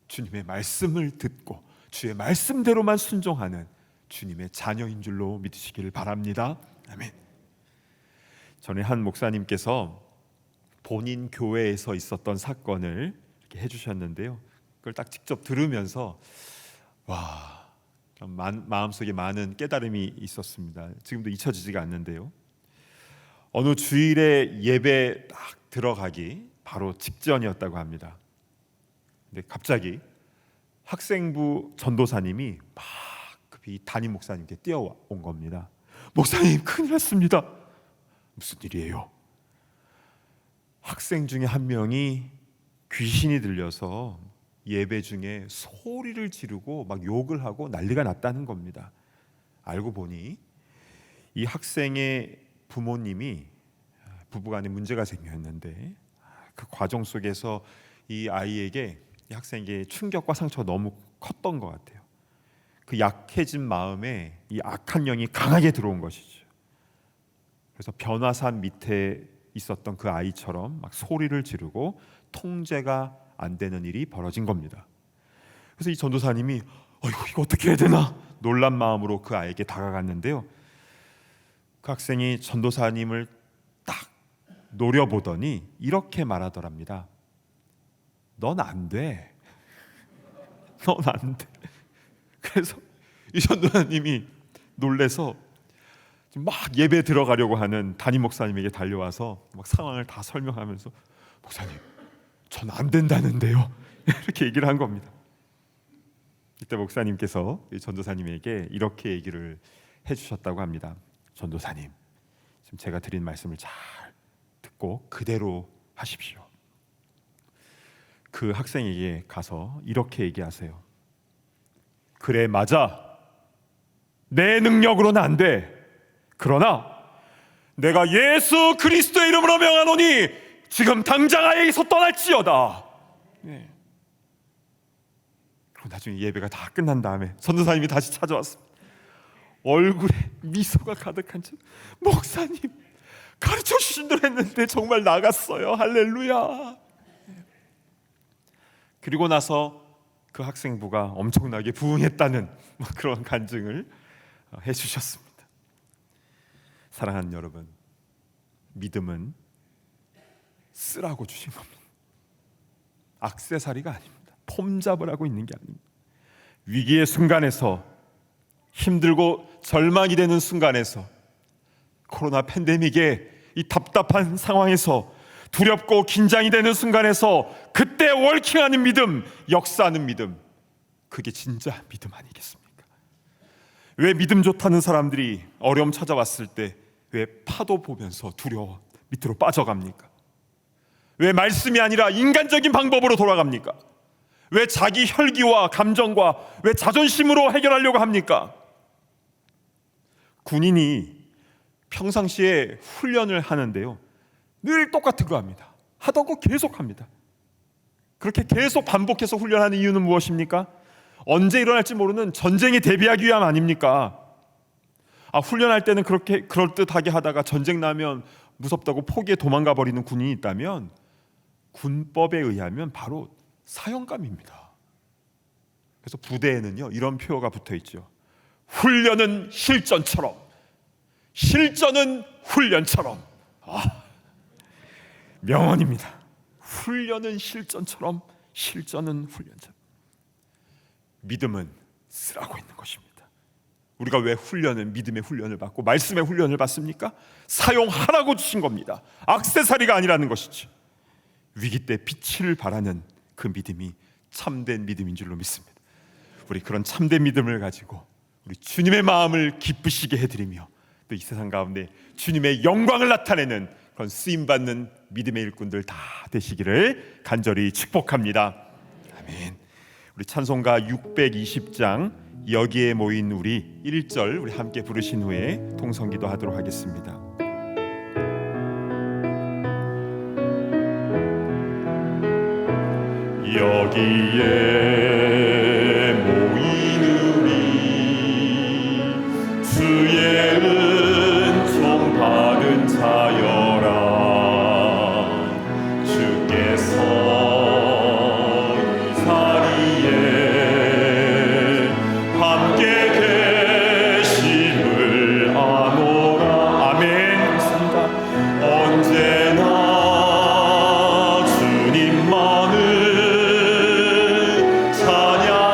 주님의 말씀을 듣고 주의 말씀대로만 순종하는 주님의 자녀인 줄로 믿으시기를 바랍니다. 아멘. 전에 한 목사님께서 본인 교회에서 있었던 사건을 이렇게 해주셨는데요. 그걸 딱 직접 들으면서 와, 마음속에 많은 깨달음이 있었습니다. 지금도 잊혀지지가 않는데요. 어느 주일에 예배 딱 들어가기 바로 직전이었다고 합니다. 근데 갑자기 학생부 전도사님이 막 이 담임 목사님께 뛰어온 겁니다. 목사님, 큰일 났습니다. 무슨 일이에요? 학생 중에 한 명이 귀신이 들려서 예배 중에 소리를 지르고 막 욕을 하고 난리가 났다는 겁니다. 알고 보니 이 학생의 부모님이 부부간에 문제가 생겼는데 그 과정 속에서 이 아이에게, 이 학생에게 충격과 상처가 너무 컸던 것 같아요. 그 약해진 마음에 이 악한 영이 강하게 들어온 것이죠. 그래서 변화산 밑에 있었던 그 아이처럼 막 소리를 지르고 통제가 안 되는 일이 벌어진 겁니다. 그래서 이 전도사님이 이거 어떻게 해야 되나 놀란 마음으로 그 아이에게 다가갔는데요. 그 학생이 전도사님을 딱 노려보더니 이렇게 말하더랍니다. 넌 안 돼. 넌 안 돼. 그래서 이 전도사님이 놀래서 막 예배 들어가려고 하는 담임 목사님에게 달려와서 막 상황을 다 설명하면서 목사님, 전 안 된다는데요. 이렇게 얘기를 한 겁니다. 이때 목사님께서 이 전도사님에게 이렇게 얘기를 해주셨다고 합니다. 전도사님, 지금 제가 드린 말씀을 잘 듣고 그대로 하십시오. 그 학생에게 가서 이렇게 얘기하세요. 그래, 맞아. 내 능력으로는 안 돼. 그러나 내가 예수 그리스도의 이름으로 명하노니 지금 당장 아이에게서 떠날지어다. 네. 그리고 나중에 예배가 다 끝난 다음에 전도사님이 다시 찾아왔습니다. 얼굴에 미소가 가득한 채, 목사님, 가르쳐 주신 대로 했는데 정말 나갔어요. 할렐루야. 그리고 나서 그 학생부가 엄청나게 부응했다는 그런 간증을 해주셨습니다. 사랑하는 여러분, 믿음은 쓰라고 주신 겁니다. 액세서리가 아닙니다. 폼 잡으라고 있는 게 아닙니다. 위기의 순간에서, 힘들고 절망이 되는 순간에서, 코로나 팬데믹의 이 답답한 상황에서, 두렵고 긴장이 되는 순간에서 그때 월킹하는 믿음, 역사하는 믿음, 그게 진짜 믿음 아니겠습니까? 왜 믿음 좋다는 사람들이 어려움 찾아왔을 때 왜 파도 보면서 두려워 밑으로 빠져갑니까? 왜 말씀이 아니라 인간적인 방법으로 돌아갑니까? 왜 자기 혈기와 감정과 왜 자존심으로 해결하려고 합니까? 군인이 평상시에 훈련을 하는데요, 늘 똑같은 거 합니다. 하던 거 계속 합니다. 그렇게 계속 반복해서 훈련하는 이유는 무엇입니까? 언제 일어날지 모르는 전쟁에 대비하기 위함 아닙니까? 훈련할 때는 그렇게 그럴듯하게 하다가 전쟁 나면 무섭다고 포기해 도망가 버리는 군인이 있다면 군법에 의하면 바로 사형감입니다. 그래서 부대에는요, 이런 표어가 붙어 있죠. 훈련은 실전처럼, 실전은 훈련처럼. 명언입니다. 훈련은 실전처럼, 실전은 훈련처럼. 믿음은 쓰라고 있는 것입니다. 우리가 왜 믿음의 훈련을 받고 말씀의 훈련을 받습니까? 사용하라고 주신 겁니다. 액세서리가 아니라는 것이죠. 위기 때 빛을 발하는 그 믿음이 참된 믿음인 줄로 믿습니다. 우리 그런 참된 믿음을 가지고 우리 주님의 마음을 기쁘시게 해드리며 또 이 세상 가운데 주님의 영광을 나타내는 그런 쓰임받는 믿음의 일꾼들 다 되시기를 간절히 축복합니다. 아멘. 우리 찬송가 620장 여기에 모인 우리 1절 우리 함께 부르신 후에 통성기도 하도록 하겠습니다. 여기에 모인 우리 주의 은총 받은 자여라. 주께서 이 자리에 함께 계심을 아노라. 아멘. 그렇습니다. 언제나 주님만을 찬양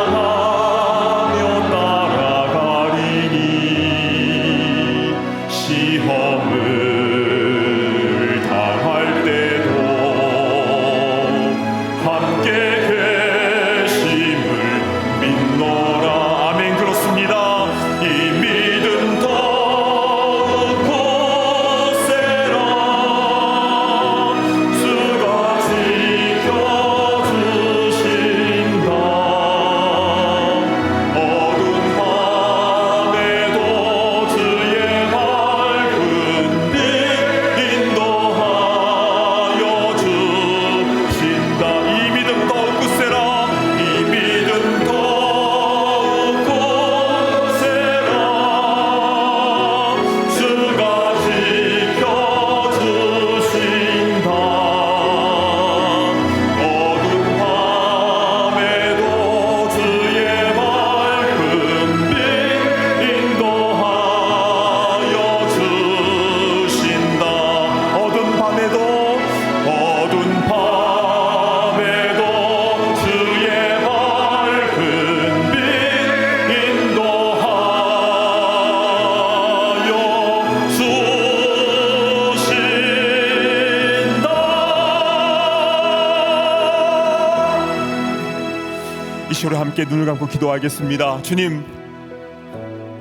함께 눈을 감고 기도하겠습니다. 주님,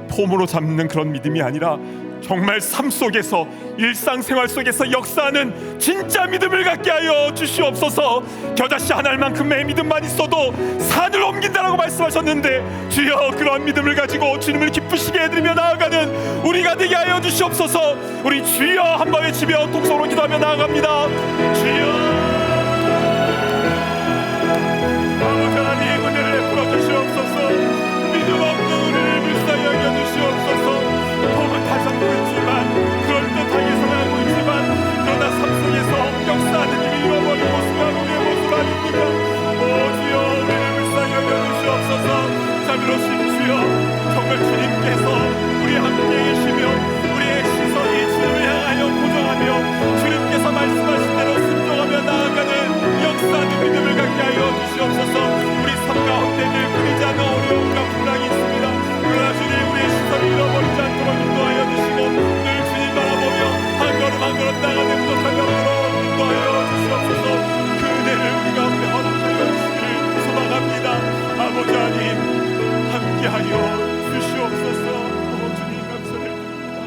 폼으로 잡는 그런 믿음이 아니라 정말 삶 속에서, 일상생활 속에서 역사하는 진짜 믿음을 갖게 하여 주시옵소서. 겨자씨 한 알만큼의 믿음만 있어도 산을 옮긴다라고 말씀하셨는데, 주여 그런 믿음을 가지고 주님을 기쁘시게 해드리며 나아가는 우리가 되게 하여 주시옵소서. 우리 주여 한번 외치며 통성으로 기도하며 나아갑니다. 주여, 아버지 하나님, 은혜를 베풀어 주시옵소서. 믿음 없는 우리를 불쌍히 여겨 주시옵소서. 폼은 다 잡고 있지만, 그럴듯하게 살아가고 있지만, 그러나 삶 속에서 역사하는 일이 잃어버린 모습과 우리의 모습 아닙니까? 오 주여, 우리를 불쌍히 여겨 주시옵소서. 자비로우신 주여, 정말 주님께서 우리 함께 계시며 우리의 시선이 주님을 향하여 고정하며 주님께서 말씀하신 대로 순종하며 나아가는 역사하는 믿음을 갖게 하여 주시옵소서. 우리 삶 가운데 늘 끊이지 않는 어려움과 분량이 있습니다. 그러나 주님, 우리의 시선을 잃어버리지 않도록 인도하여 주시고, 늘 주님 바라보며 한 걸음 한 걸음 나가는 행복한 영으로 인도하여 주시옵소서. 그 은혜를 우리 가운데 허락하여 주시기를 소망합니다. 아버지 하나님, 함께하여 주시옵소서. 주님 감사를 드립니다.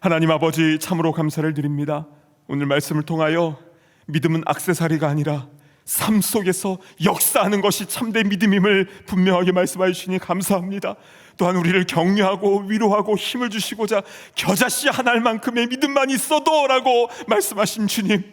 하나님 아버지, 참으로 감사를 드립니다. 오늘 말씀을 통하여 믿음은 액세서리가 아니라 삶 속에서 역사하는 것이 참된 믿음임을 분명하게 말씀해 주시니 감사합니다. 또한 우리를 격려하고 위로하고 힘을 주시고자 겨자씨 한 알만큼의 믿음만 있어도 라고 말씀하신 주님,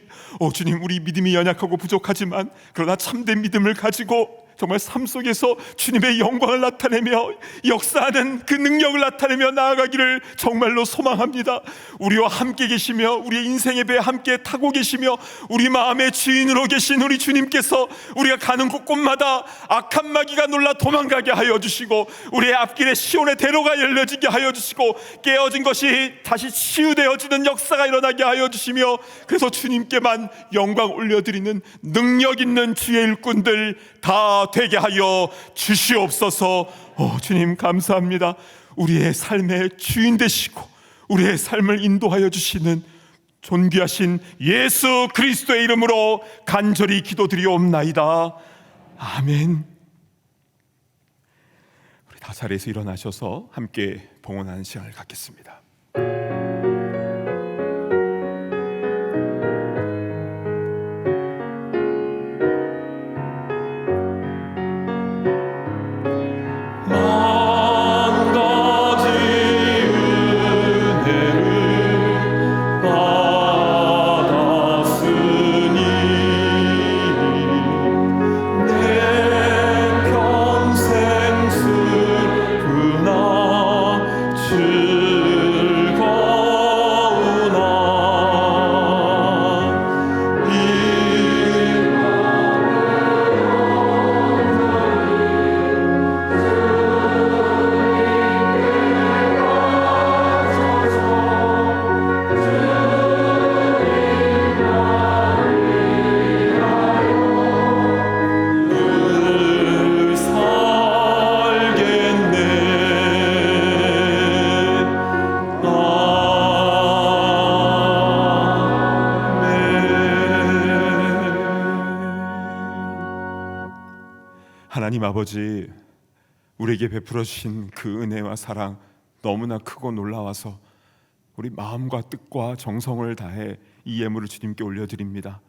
주님, 우리 믿음이 연약하고 부족하지만 그러나 참된 믿음을 가지고 정말 삶 속에서 주님의 영광을 나타내며 역사하는 그 능력을 나타내며 나아가기를 정말로 소망합니다. 우리와 함께 계시며 우리의 인생의 배에 함께 타고 계시며 우리 마음의 주인으로 계신 우리 주님께서 우리가 가는 곳곳마다 악한 마귀가 놀라 도망가게 하여 주시고, 우리의 앞길에 시온의 대로가 열려지게 하여 주시고, 깨어진 것이 다시 치유되어지는 역사가 일어나게 하여 주시며, 그래서 주님께만 영광 올려드리는 능력 있는 주의 일꾼들 다 되게 하여 주시옵소서. 주님 감사합니다. 우리의 삶의 주인 되시고 우리의 삶을 인도하여 주시는 존귀하신 예수 그리스도의 이름으로 간절히 기도드리옵나이다. 아멘. 우리 다 자리에서 일어나셔서 함께 봉헌하는 시간을 갖겠습니다. 하나님 아버지, 우리에게 베풀어 주신 그 은혜와 사랑 너무나 크고 놀라워서 우리 마음과 뜻과 정성을 다해 이 예물을 주님께 올려드립니다.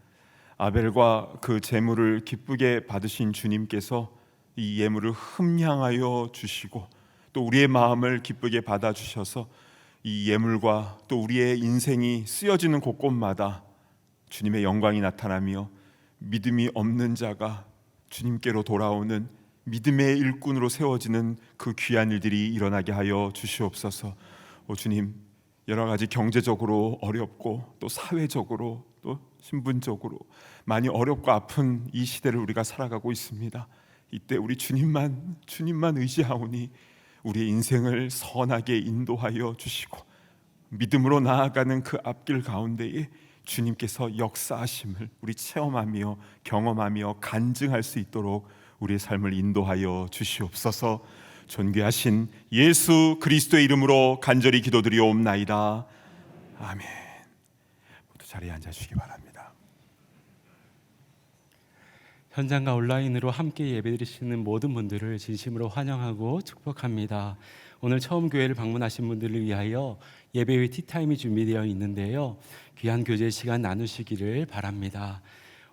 아벨과 그 제물을 기쁘게 받으신 주님께서 이 예물을 흠향하여 주시고 또 우리의 마음을 기쁘게 받아주셔서 이 예물과 또 우리의 인생이 쓰여지는 곳곳마다 주님의 영광이 나타나며 믿음이 없는 자가 주님께로 돌아오는 믿음의 일꾼으로 세워지는 그 귀한 일들이 일어나게 하여 주시옵소서. 주님, 여러 가지 경제적으로 어렵고 또 사회적으로 또 신분적으로 많이 어렵고 아픈 이 시대를 우리가 살아가고 있습니다. 이때 우리 주님만 의지하오니 우리의 인생을 선하게 인도하여 주시고 믿음으로 나아가는 그 앞길 가운데에 주님께서 역사하심을 우리 체험하며 경험하며 간증할 수 있도록 우리의 삶을 인도하여 주시옵소서. 존귀하신 예수 그리스도의 이름으로 간절히 기도드리옵나이다. 아멘. 모두 자리에 앉아주시기 바랍니다. 현장과 온라인으로 함께 예배드리시는 모든 분들을 진심으로 환영하고 축복합니다. 오늘 처음 교회를 방문하신 분들을 위하여 예배 후 티타임이 준비되어 있는데요. 귀한 교제 시간 나누시기를 바랍니다.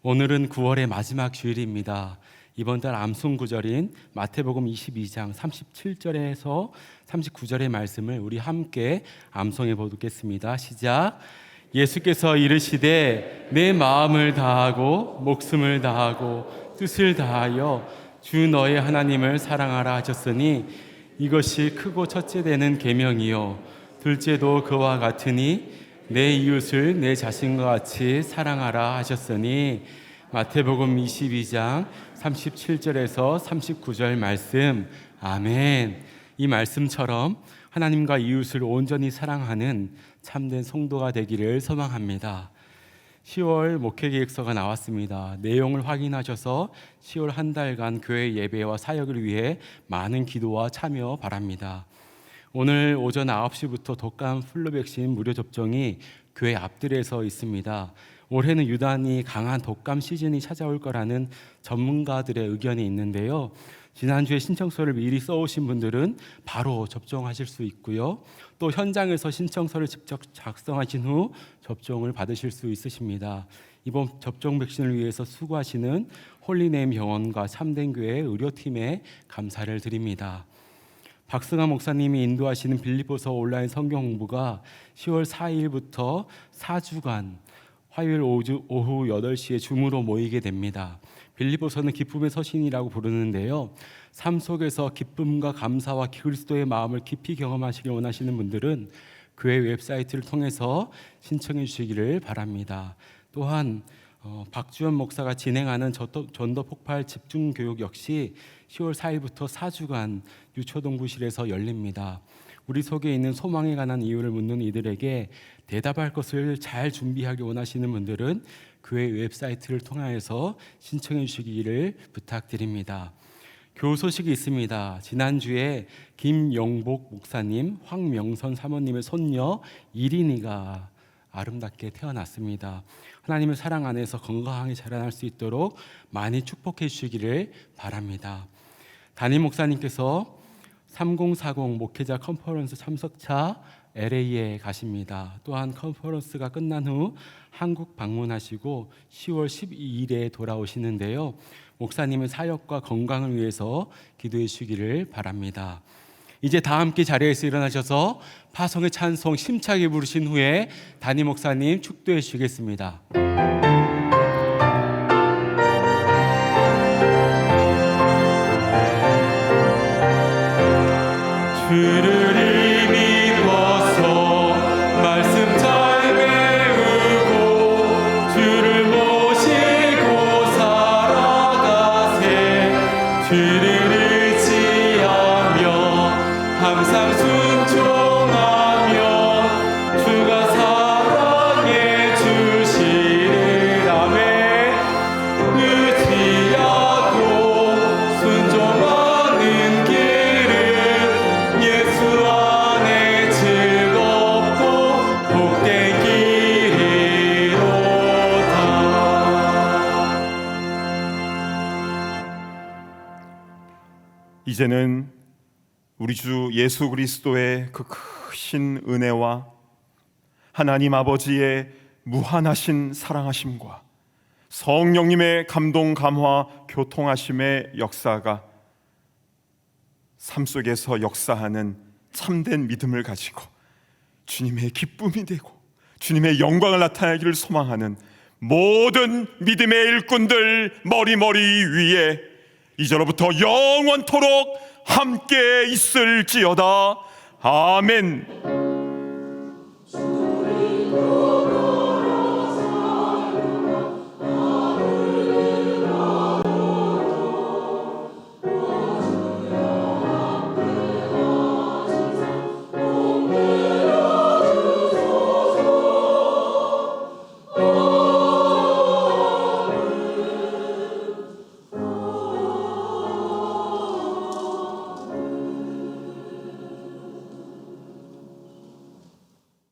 오늘은 9월의 마지막 주일입니다. 이번 달 암송 구절인 마태복음 22장 37절에서 39절의 말씀을 우리 함께 암송해 보겠습니다. 시작. 예수께서 이르시되 내 마음을 다하고 목숨을 다하고 뜻을 다하여 주 너의 하나님을 사랑하라 하셨으니 이것이 크고 첫째 되는 계명이요 둘째도 그와 같으니 내 이웃을 내 자신과 같이 사랑하라 하셨으니 마태복음 22장 37절에서 39절 말씀. 아멘. 이 말씀처럼 하나님과 이웃을 온전히 사랑하는 참된 성도가 되기를 소망합니다. 10월 목회계획서가 나왔습니다. 내용을 확인하셔서 10월 한 달간 교회 예배와 사역을 위해 많은 기도와 참여 바랍니다. 오늘 오전 9시부터 독감 플루 백신 무료 접종이 교회 앞들에서 있습니다. 올해는 유난히 강한 독감 시즌이 찾아올 거라는 전문가들의 의견이 있는데요. 지난주에 신청서를 미리 써오신 분들은 바로 접종하실 수 있고요. 또 현장에서 신청서를 직접 작성하신 후 접종을 받으실 수 있으십니다. 이번 접종 백신을 위해서 수고하시는 홀리네임 병원과 참된 교회 의료팀에 감사를 드립니다. 박승환 목사님이 인도하시는 빌립보서 온라인 성경 공부가 10월 4일부터 4주간 화요일 오후 8시에 줌으로 모이게 됩니다. 빌립보서는 기쁨의 서신이라고 부르는데요. 삶 속에서 기쁨과 감사와 그리스도의 마음을 깊이 경험하시길 원하시는 분들은 교회 웹사이트를 통해서 신청해 주시기를 바랍니다. 또한 박주연 목사가 진행하는 전도 폭발 집중 교육 역시 10월 4일부터 4주간 유초동부실에서 열립니다. 우리 속에 있는 소망에 관한 이유를 묻는 이들에게 대답할 것을 잘 준비하기 원하시는 분들은 교회 웹사이트를 통해서 신청해 주시기를 부탁드립니다. 교우 소식이 있습니다. 지난주에 김영복 목사님, 황명선 사모님의 손녀 이린이가 아름답게 태어났습니다. 하나님의 사랑 안에서 건강하게 자라날 수 있도록 많이 축복해 주시기를 바랍니다. 담임 목사님께서 3040 목회자 컨퍼런스 참석차 LA에 가십니다. 또한 컨퍼런스가 끝난 후 한국 방문하시고 10월 12일에 돌아오시는데요. 목사님의 사역과 건강을 위해서 기도해 주시기를 바랍니다. 이제 다 함께 자리에서 일어나셔서 파송의 찬송 심차게 부르신 후에 담임 목사님 축도해 주시겠습니다. 주를 믿어서 말씀 잘 배우고 주를 모시고 살아가세. 주를 의지하며 항상 순종하며 주가 사랑해 주시리라. 아멘. 의지하고 순종하는 길은 예수 안에 즐겁고 복된 길이로다. 이제는 우리 주 예수 그리스도의 그 크신 은혜와 하나님 아버지의 무한하신 사랑하심과 성령님의 감동 감화 교통하심의 역사가 삶 속에서 역사하는 참된 믿음을 가지고 주님의 기쁨이 되고 주님의 영광을 나타내기를 소망하는 모든 믿음의 일꾼들 머리 위에 이제로부터 영원토록 함께 있을지어다. 아멘.